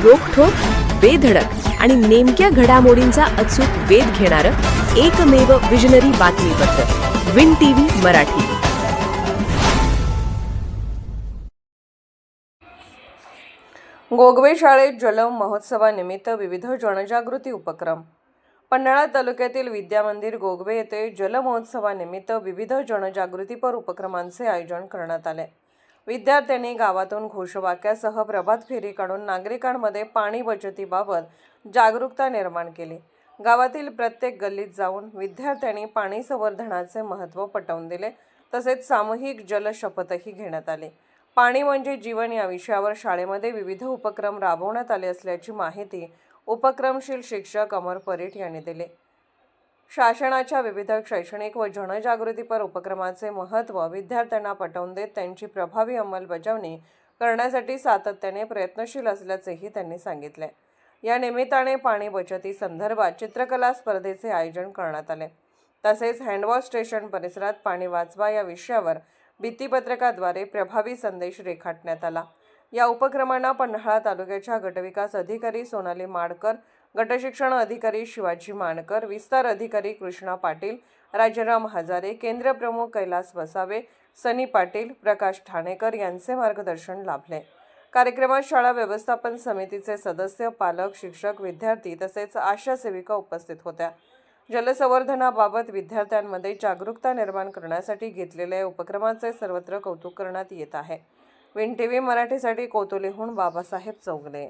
रोखठोक, बेधडक आणि नेमक्या घडामोडींचा अचूक वेध घेणारं एकमेव विजनरी बातमीपत्र विन टीव्ही मराठी. गोगवे शाळेत जल महोत्सवानिमित्त विविध जनजागृती उपक्रम. पन्हाळा तालुक्यातील विद्यामंदिर गोगवे येथे जल महोत्सवानिमित्त विविध जनजागृतीपर उपक्रमांचे आयोजन करण्यात आले. विद्यार्थ्यांनी गावातून घोषवाक्यासह प्रभात फेरी काढून नागरिकांमध्ये पाणी बचतीबाबत जागरूकता निर्माण केली. गावातील प्रत्येक गल्लीत जाऊन विद्यार्थ्यांनी पाणी संवर्धनाचे महत्त्व पटवून दिले. तसेच सामूहिक जलशपथही घेण्यात आली. पाणी म्हणजे जीवन या विषयावर शाळेमध्ये विविध उपक्रम राबवण्यात आले असल्याची माहिती उपक्रमशील शिक्षक अमर परीट यांनी दिली. शासनाच्या विविध शैक्षणिक व जनजागृतीपर उपक्रमाचे महत्त्व विद्यार्थ्यांना पटवून देत त्यांची प्रभावी अंमलबजावणी करण्यासाठी सातत्याने प्रयत्नशील असल्याचेही त्यांनी सांगितले. या निमित्ताने पाणी बचती संदर्भात चित्रकला स्पर्धेचे आयोजन करण्यात आले. तसेच हँडवॉश स्टेशन परिसरात पाणी वाचवा या विषयावर भित्तीपत्रकाद्वारे प्रभावी संदेश रेखाटण्यात आला. या उपक्रमांना पन्हाळा तालुक्याच्या गटविकास अधिकारी सोनाली माडकर, गटशिक्षण अधिकारी शिवाजी मानकर, विस्तार अधिकारी कृष्णा पाटील, राजाराम हजारे, केंद्र प्रमुख कैलास वसावे, सनी पाटील, प्रकाश ठाणेकर यांचे मार्गदर्शन लाभले. कार्यक्रमात शाळा व्यवस्थापन समितीचे सदस्य, पालक, शिक्षक, विद्यार्थी तसेच आशा सेविका उपस्थित होत्या. जलसंवर्धनाबाबत विद्यार्थ्यांमध्ये जागरूकता निर्माण करण्यासाठी घेतलेल्या उपक्रमाचे सर्वत्र कौतुक करण्यात येत आहे. विन टीव्ही मराठीसाठी कोतुलीहून बाबासाहेब चौगले.